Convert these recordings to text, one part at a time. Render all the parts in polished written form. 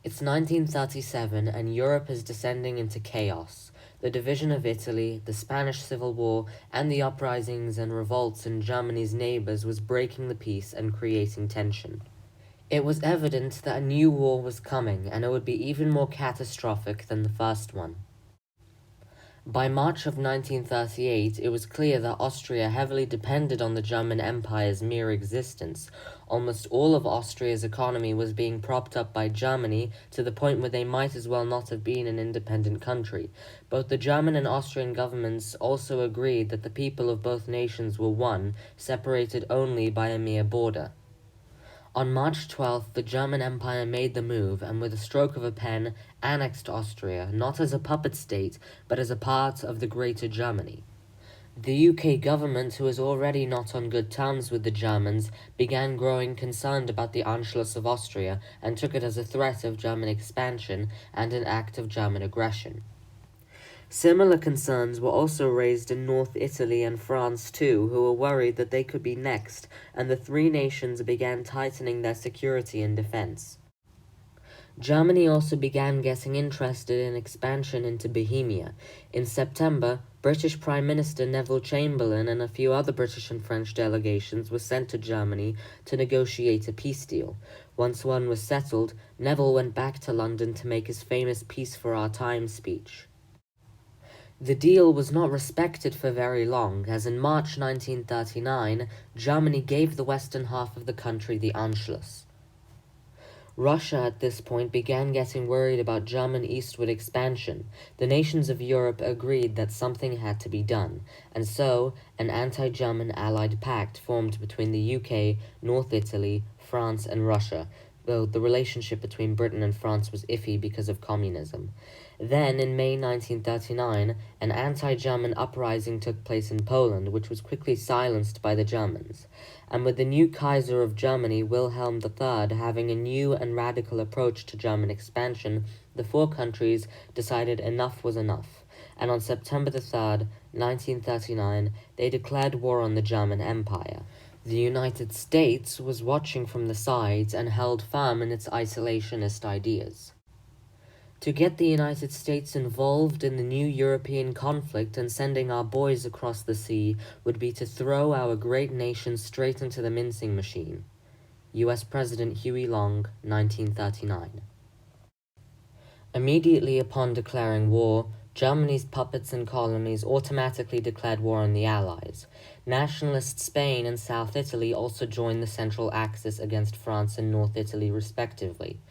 It's 1937 and Europe is descending into chaos. The division of Italy, the Spanish Civil War, and the uprisings and revolts in Germany's neighbors was breaking the peace and creating tension. It was evident that a new war was coming, and it would be even more catastrophic than the first one. By March of 1938, it was clear that Austria heavily depended on the German Empire's mere existence. Almost all of Austria's economy was being propped up by Germany, to the point where they might as well not have been an independent country. Both the German and Austrian governments also agreed that the people of both nations were one, separated only by a mere border. On March 12th, the German Empire made the move, and with a stroke of a pen, annexed Austria, not as a puppet state, but as a part of the Greater Germany. The UK government, who was already not on good terms with the Germans, began growing concerned about the Anschluss of Austria, and took it as a threat of German expansion and an act of German aggression. Similar concerns were also raised in North Italy and France too, who were worried that they could be next, and the three nations began tightening their security and defense. Germany also began getting interested in expansion into Bohemia. In September, British Prime Minister Neville Chamberlain and a few other British and French delegations were sent to Germany to negotiate a peace deal. Once one was settled, Neville went back to London to make his famous Peace for Our Time speech. The deal was not respected for very long, as in March 1939, Germany gave the western half of the country the Anschluss. Russia at this point began getting worried about German eastward expansion. The nations of Europe agreed that something had to be done, and so an anti-German allied pact formed between the UK, North Italy, France, and Russia, though the relationship between Britain and France was iffy because of communism. Then, in May 1939, an anti-German uprising took place in Poland, which was quickly silenced by the Germans. And with the new Kaiser of Germany, Wilhelm III, having a new and radical approach to German expansion, the four countries decided enough was enough. And on September 3rd, 1939, they declared war on the German Empire. The United States was watching from the sides and held firm in its isolationist ideas. To get the United States involved in the new European conflict and sending our boys across the sea would be to throw our great nation straight into the mincing machine. U.S. President Huey Long, 1939. Immediately upon declaring war, Germany's puppets and colonies automatically declared war on the Allies. Nationalist Spain and South Italy also joined the Central Axis against France and North Italy respectively.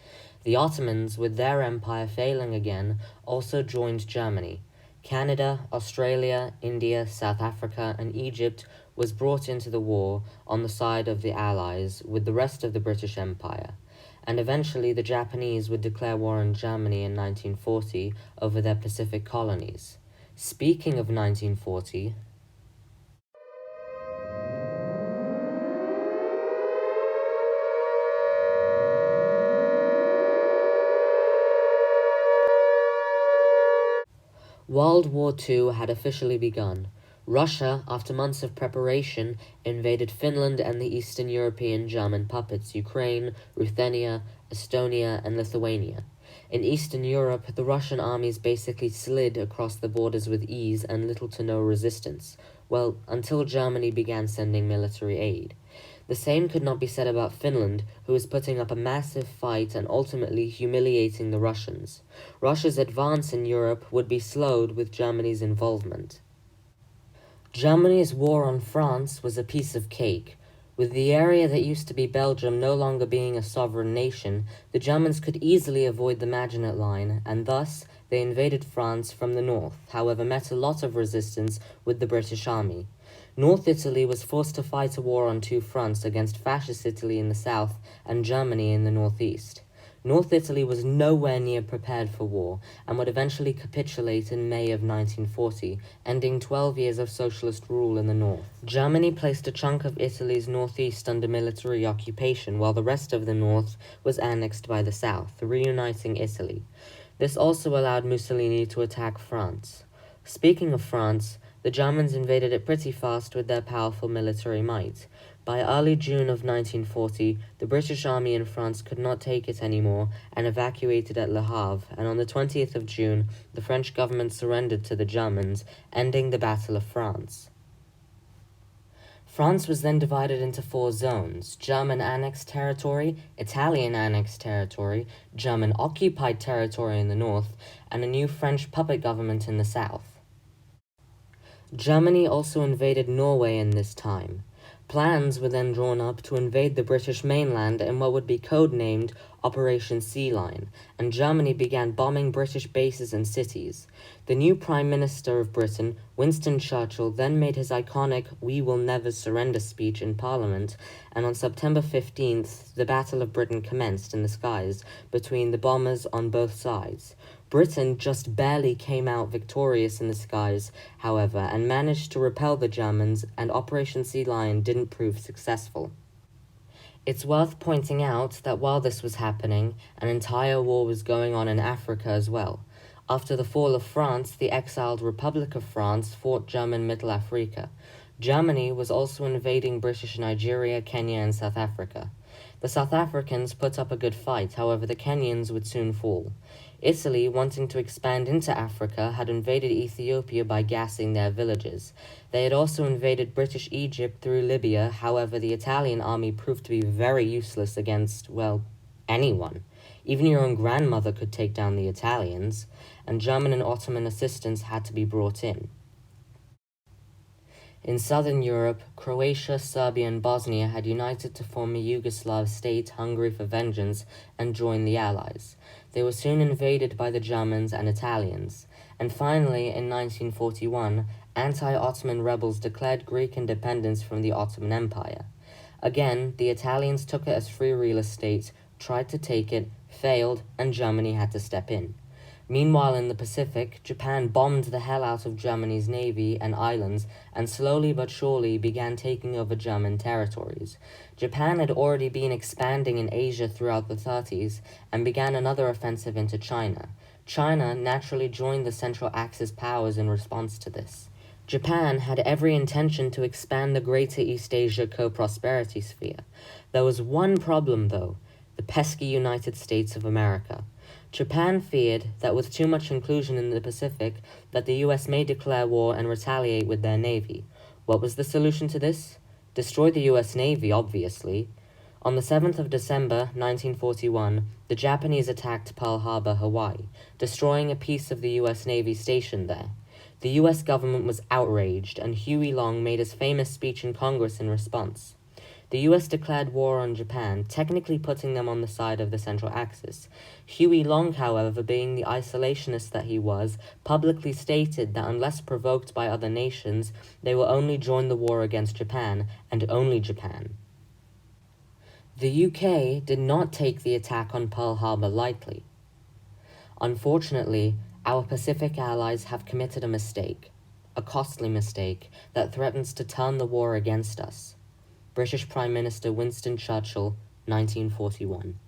The Ottomans, with their empire failing again, also joined Germany. Canada, Australia, India, South Africa, and Egypt was brought into the war on the side of the Allies with the rest of the British Empire. And eventually the Japanese would declare war on Germany in 1940 over their Pacific colonies. Speaking of 1940, World War II had officially begun. Russia, after months of preparation, invaded Finland and the Eastern European German puppets Ukraine, Ruthenia, Estonia, and Lithuania. In Eastern Europe, the Russian armies basically slid across the borders with ease and little to no resistance, well, until Germany began sending military aid. The same could not be said about Finland, who was putting up a massive fight and ultimately humiliating the Russians. Russia's advance in Europe would be slowed with Germany's involvement. Germany's war on France was a piece of cake. With the area that used to be Belgium no longer being a sovereign nation, the Germans could easily avoid the Maginot Line, and thus they invaded France from the north, however met a lot of resistance with the British Army. North Italy was forced to fight a war on two fronts against Fascist Italy in the south and Germany in the northeast. North Italy was nowhere near prepared for war, and would eventually capitulate in May of 1940, ending 12 years of socialist rule in the north. Germany placed a chunk of Italy's northeast under military occupation, while the rest of the north was annexed by the south, reuniting Italy. This also allowed Mussolini to attack France. Speaking of France, the Germans invaded it pretty fast with their powerful military might. By early June of 1940, the British army in France could not take it anymore and evacuated at Le Havre, and on the 20th of June, the French government surrendered to the Germans, ending the Battle of France. France was then divided into 4 zones: German annexed territory, Italian annexed territory, German occupied territory in the north, and a new French puppet government in the south. Germany also invaded Norway in this time. Plans were then drawn up to invade the British mainland in what would be codenamed Operation Sea Lion, and Germany began bombing British bases and cities. The new Prime Minister of Britain, Winston Churchill, then made his iconic "We will never surrender" speech in Parliament, and on September 15th, the Battle of Britain commenced in the skies between the bombers on both sides. Britain just barely came out victorious in the skies, however, and managed to repel the Germans, and Operation Sea Lion didn't prove successful. It's worth pointing out that while this was happening, an entire war was going on in Africa as well. After the fall of France, the exiled Republic of France fought German Middle Africa. Germany was also invading British Nigeria, Kenya, and South Africa. The South Africans put up a good fight, however the Kenyans would soon fall. Italy, wanting to expand into Africa, had invaded Ethiopia by gassing their villages. They had also invaded British Egypt through Libya, however the Italian army proved to be very useless against, well, anyone. Even your own grandmother could take down the Italians, and German and Ottoman assistance had to be brought in. In southern Europe, Croatia, Serbia, and Bosnia had united to form a Yugoslav state hungry for vengeance and joined the Allies. They were soon invaded by the Germans and Italians, and finally, in 1941, anti-Ottoman rebels declared Greek independence from the Ottoman Empire. Again, the Italians took it as free real estate, tried to take it, failed, and Germany had to step in. Meanwhile, in the Pacific, Japan bombed the hell out of Germany's navy and islands and slowly but surely began taking over German territories. Japan had already been expanding in Asia throughout the 30s and began another offensive into China. China naturally joined the Central Axis powers in response to this. Japan had every intention to expand the Greater East Asia co-prosperity sphere. There was one problem, though: the pesky United States of America. Japan feared that with too much inclusion in the Pacific, that the US may declare war and retaliate with their navy. What was the solution to this? Destroy the US Navy, obviously. On the 7th of December, 1941, the Japanese attacked Pearl Harbor, Hawaii, destroying a piece of the US Navy stationed there. The US government was outraged, and Huey Long made his famous speech in Congress in response. The US declared war on Japan, technically putting them on the side of the Central Axis. Huey Long, however, being the isolationist that he was, publicly stated that unless provoked by other nations, they will only join the war against Japan, and only Japan. The UK did not take the attack on Pearl Harbor lightly. Unfortunately, our Pacific allies have committed a mistake, a costly mistake, that threatens to turn the war against us. British Prime Minister Winston Churchill, 1941.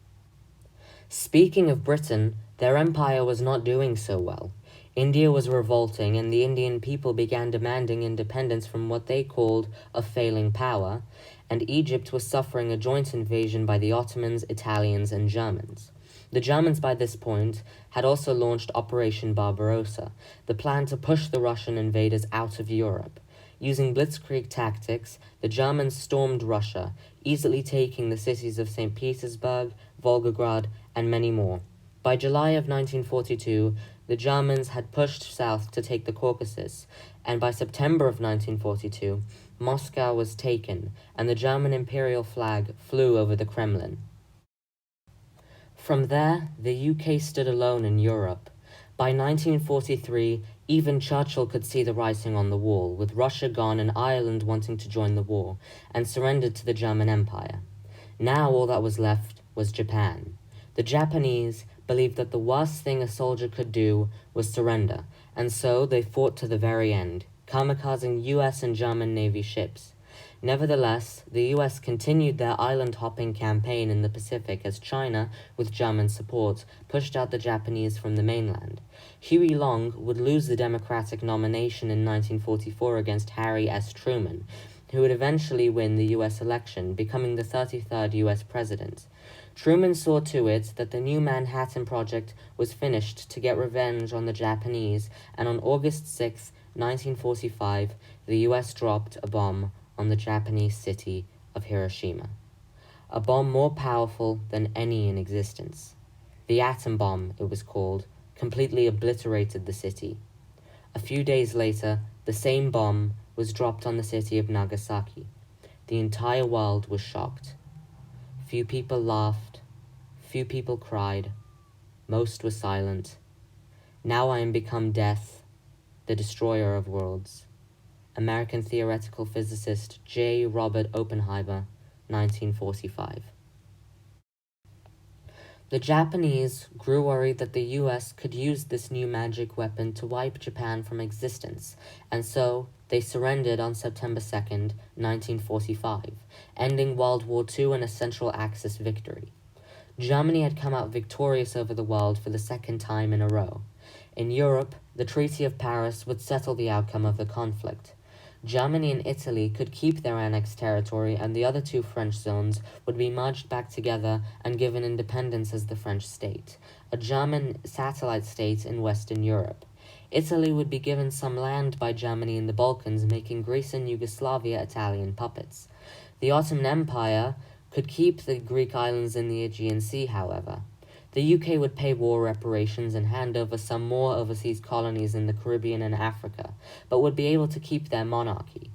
Speaking of Britain, their empire was not doing so well. India was revolting, and the Indian people began demanding independence from what they called a failing power, and Egypt was suffering a joint invasion by the Ottomans, Italians, and Germans. The Germans by this point had also launched Operation Barbarossa, the plan to push the Russian invaders out of Europe. Using blitzkrieg tactics, the Germans stormed Russia, easily taking the cities of St. Petersburg, Volgograd, and many more. By July of 1942, the Germans had pushed south to take the Caucasus, and by September of 1942, Moscow was taken, and the German imperial flag flew over the Kremlin. From there, the UK stood alone in Europe. By 1943, even Churchill could see the writing on the wall, with Russia gone and Ireland wanting to join the war, and surrendered to the German Empire. Now all that was left was Japan. The Japanese believed that the worst thing a soldier could do was surrender, and so they fought to the very end, kamikazing US and German Navy ships. Nevertheless, the US continued their island-hopping campaign in the Pacific as China, with German support, pushed out the Japanese from the mainland. Huey Long would lose the Democratic nomination in 1944 against Harry S. Truman, who would eventually win the US election, becoming the 33rd US president. Truman saw to it that the new Manhattan Project was finished to get revenge on the Japanese, and on August 6, 1945, the US dropped a bomb on the Japanese city of Hiroshima. A bomb more powerful than any in existence. The atom bomb, it was called, completely obliterated the city. A few days later, the same bomb was dropped on the city of Nagasaki. The entire world was shocked. Few people laughed. Few people cried. Most were silent. Now I am become death, the destroyer of worlds. American theoretical physicist J. Robert Oppenheimer, 1945. The Japanese grew worried that the US could use this new magic weapon to wipe Japan from existence, and so they surrendered on September 2nd, 1945, ending World War II in a Central Axis victory. Germany had come out victorious over the world for the second time in a row. In Europe, the Treaty of Paris would settle the outcome of the conflict. Germany and Italy could keep their annexed territory, and the other two French zones would be merged back together and given independence as the French state, a German satellite state in Western Europe. Italy would be given some land by Germany in the Balkans, making Greece and Yugoslavia Italian puppets. The Ottoman Empire could keep the Greek islands in the Aegean Sea, however. The UK would pay war reparations and hand over some more overseas colonies in the Caribbean and Africa, but would be able to keep their monarchy.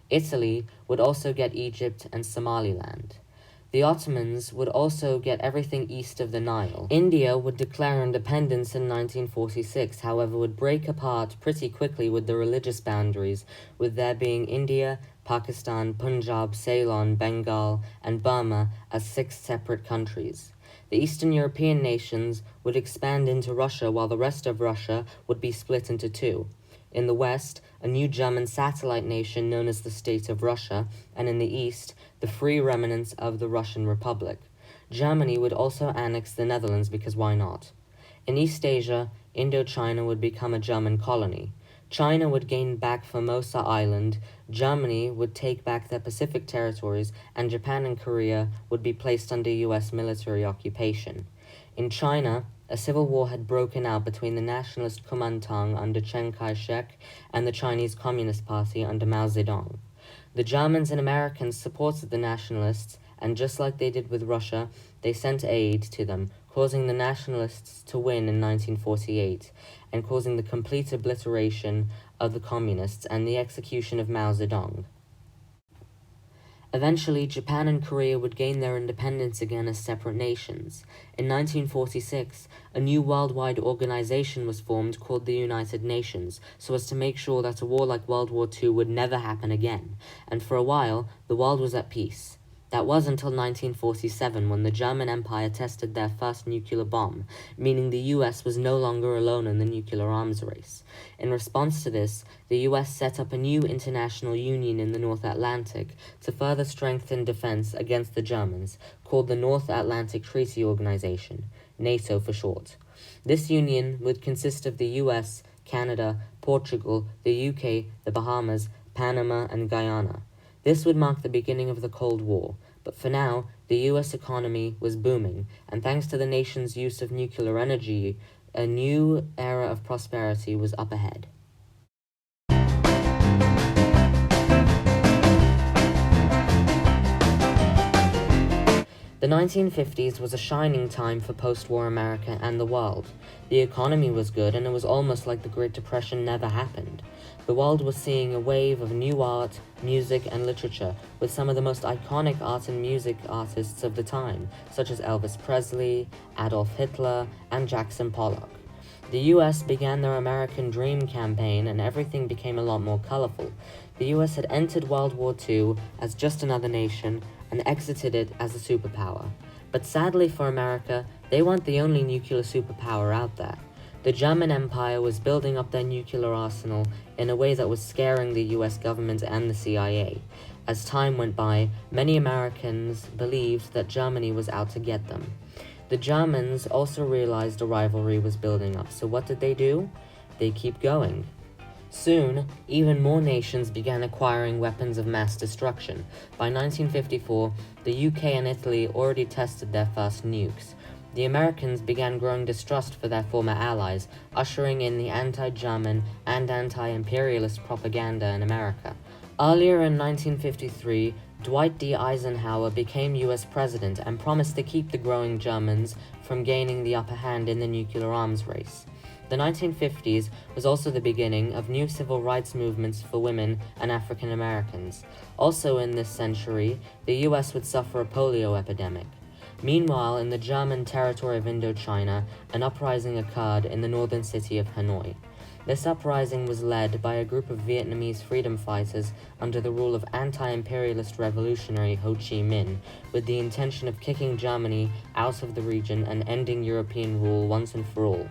Italy would also get Egypt and Somaliland. The Ottomans would also get everything east of the Nile. India would declare independence in 1946, however would break apart pretty quickly with the religious boundaries, with there being India, Pakistan, Punjab, Ceylon, Bengal, and Burma as 6 separate countries. The Eastern European nations would expand into Russia, while the rest of Russia would be split into 2. In the west, a new German satellite nation known as the State of Russia, and in the east, the free remnants of the Russian Republic. Germany would also annex the Netherlands, because why not? In East Asia, Indochina would become a German colony. China would gain back Formosa Island, Germany would take back their Pacific territories, and Japan and Korea would be placed under US military occupation. In China, a civil war had broken out between the nationalist Kuomintang under Chiang Kai-shek and the Chinese Communist Party under Mao Zedong. The Germans and Americans supported the nationalists, and just like they did with Russia, they sent aid to them, causing the nationalists to win in 1948, and causing the complete obliteration of the communists and the execution of Mao Zedong. Eventually, Japan and Korea would gain their independence again as separate nations. In 1946, a new worldwide organization was formed called the United Nations, so as to make sure that a war like World War II would never happen again, and for a while, the world was at peace. That was until 1947, when the German Empire tested their first nuclear bomb, meaning the US was no longer alone in the nuclear arms race. In response to this, the US set up a new international union in the North Atlantic to further strengthen defense against the Germans, called the North Atlantic Treaty Organization, NATO for short. This union would consist of the US, Canada, Portugal, the UK, the Bahamas, Panama, and Guyana. This would mark the beginning of the Cold War, but for now, the US economy was booming, and thanks to the nation's use of nuclear energy, a new era of prosperity was up ahead. The 1950s was a shining time for post-war America and the world. The economy was good, and it was almost like the Great Depression never happened. The world was seeing a wave of new art, music, and literature, with some of the most iconic art and music artists of the time, such as Elvis Presley, Adolf Hitler, and Jackson Pollock. The US began their American Dream campaign, and everything became a lot more colorful. The US had entered World War II as just another nation, and exited it as a superpower. But sadly for America, they weren't the only nuclear superpower out there. The German Empire was building up their nuclear arsenal in a way that was scaring the US government and the CIA. As time went by, many Americans believed that Germany was out to get them. The Germans also realized a rivalry was building up, so what did they do? They keep going. Soon, even more nations began acquiring weapons of mass destruction. By 1954, the UK and Italy already tested their first nukes. The Americans began growing distrust for their former allies, ushering in the anti-German and anti-imperialist propaganda in America. Earlier in 1953, Dwight D. Eisenhower became US president and promised to keep the growing Germans from gaining the upper hand in the nuclear arms race. The 1950s was also the beginning of new civil rights movements for women and African Americans. Also in this century, the US would suffer a polio epidemic. Meanwhile, in the German territory of Indochina, an uprising occurred in the northern city of Hanoi. This uprising was led by a group of Vietnamese freedom fighters under the rule of anti-imperialist revolutionary Ho Chi Minh, with the intention of kicking Germany out of the region and ending European rule once and for all.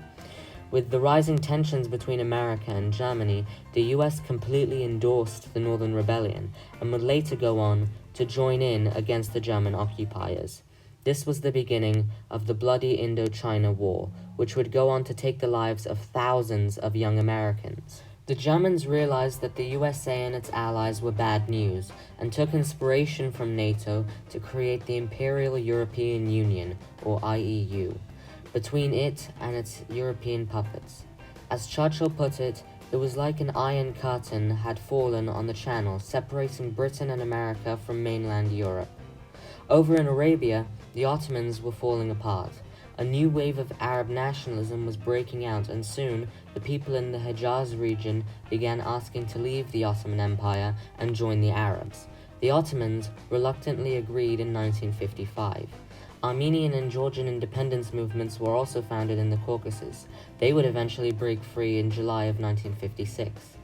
With the rising tensions between America and Germany, the US completely endorsed the Northern Rebellion and would later go on to join in against the German occupiers. This was the beginning of the bloody Indochina War, which would go on to take the lives of thousands of young Americans. The Germans realized that the USA and its allies were bad news, and took inspiration from NATO to create the Imperial European Union, or IEU, between it and its European puppets. As Churchill put it, it was like an iron curtain had fallen on the Channel, separating Britain and America from mainland Europe. Over in Arabia, the Ottomans were falling apart. A new wave of Arab nationalism was breaking out, and soon the people in the Hejaz region began asking to leave the Ottoman Empire and join the Arabs. The Ottomans reluctantly agreed in 1955. Armenian and Georgian independence movements were also founded in the Caucasus. They would eventually break free in July of 1956.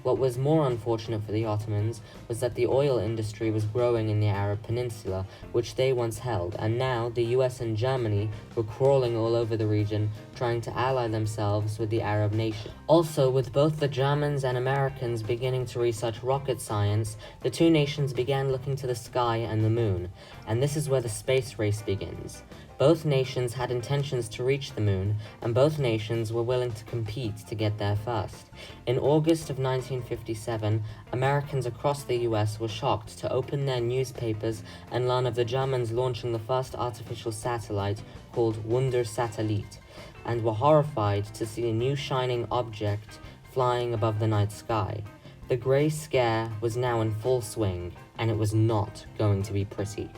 What was more unfortunate for the Ottomans was that the oil industry was growing in the Arab Peninsula, which they once held, and now the US and Germany were crawling all over the region, trying to ally themselves with the Arab nation. Also, with both the Germans and Americans beginning to research rocket science, the two nations began looking to the sky and the moon, and this is where the space race begins. Both nations had intentions to reach the moon, and both nations were willing to compete to get there first. In August of 1957, Americans across the US were shocked to open their newspapers and learn of the Germans launching the first artificial satellite called Wunder Satellit, and were horrified to see a new shining object flying above the night sky. The Grey Scare was now in full swing, and it was not going to be pretty.